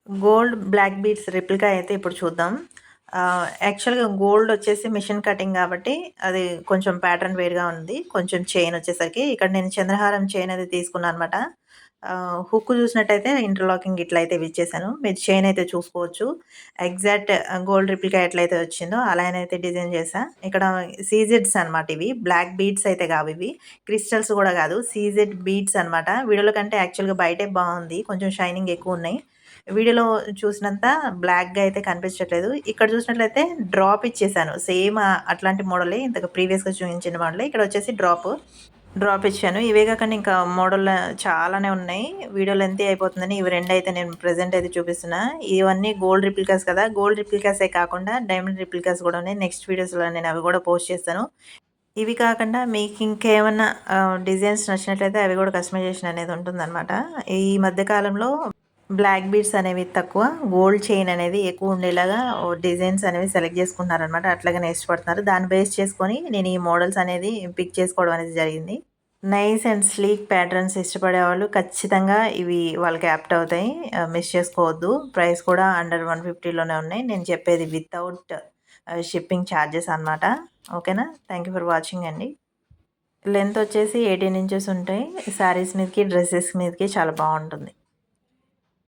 Gold black beads replica అయితే ఇప్పుడు చూద్దాం. యాక్చువల్‌గా గోల్డ్ వచ్చేసి మిషన్ కటింగ్ కాబట్టి అది కొంచెం ప్యాటర్న్ వేరుగా ఉంది. కొంచెం చైన్ వచ్చేసరికి ఇక్కడ నేను చంద్రహారం చైన్ అది తీసుకున్నాననమాట. హుక్ చూసినట్టయితే ఇంటర్లాకింగ్ ఇట్లయితే ఇచ్చేసాను. మీరు చైన్ అయితే చూసుకోవచ్చు. ఎగ్జాక్ట్ గోల్డ్ రెప్లికా ఎట్లయితే వచ్చిందో అలానైతే డిజైన్ చేశా. ఇక్కడ సీజెడ్స్ అనమాట ఇవి. బ్లాక్ బీడ్స్ అయితే కావు ఇవి. క్రిస్టల్స్ కూడా కాదు. సీజెడ్ బీడ్స్ అనమాట. వీడియోలో కంటే యాక్చువల్‌గా బయటే బాగుంది. కొంచెం షైనింగ్ ఎక్కువున్నాయి. వీడియోలో చూసినంత బ్లాక్‌గా అయితే కనిపించట్లేదు. ఇక్కడ చూసినట్లయితే డ్రాప్ ఇచ్చేసాను. సేమ్ అట్లాంటి మోడలే ఇంతకు ప్రీవియస్‌గా చూయించిన మోడలే. ఇక్కడ వచ్చేసి డ్రాప్ ఇచ్చాను. ఇవే కాకుండా ఇంకా మోడల్ చాలానే ఉన్నాయి. వీడియో లెంతీ అయిపోతుందని ఇవి 2 అయితే నేను ప్రెజెంట్ అయితే చూపిస్తున్నా. ఇవన్నీ గోల్డ్ రిప్లికాస్ కదా! గోల్డ్ రిప్లికాసే కాకుండా డైమండ్ రిప్లికాస్ కూడా ఉన్నాయి. నెక్స్ట్ వీడియోస్‌లో నేను అవి కూడా పోస్ట్ చేస్తాను. ఇవి కాకుండా మీకు ఇంకేమన్నా డిజైన్స్ నచ్చినట్లయితే అవి కూడా కస్టమైజేషన్ అనేది ఉంటుందనమాట. ఈ మధ్య కాలంలో బ్లాక్ బీడ్స్ అనేవి తక్కువ, గోల్డ్ చైన్ అనేది ఎక్కువ ఉండేలాగా డిజైన్స్ అనేవి సెలెక్ట్ చేసుకుంటున్నారనమాట. అట్లాగనే ఇష్టపడుతున్నారు. దాన్ని బేస్ చేసుకొని నేను ఈ మోడల్స్ అనేది పిక్ చేసుకోవడం అనేది జరిగింది. నైస్ అండ్ స్లీక్ ప్యాటర్న్స్ ఇష్టపడేవాళ్ళు ఖచ్చితంగా ఇవి వాళ్ళకి యాప్ట్ అవుతాయి. మిస్ చేసుకోవద్దు. ప్రైస్ కూడా అండర్ 150లోనే ఉన్నాయి. నేను చెప్పేది వితౌట్ షిప్పింగ్ ఛార్జెస్ అనమాట. ఓకేనా? థ్యాంక్ యూ ఫర్ వాచింగ్ అండి. లెంత్ వచ్చేసి 18 ఇంచెస్ ఉంటాయి. శారీస్ మీదకి, డ్రెసెస్ మీదకి చాలా బాగుంటుంది.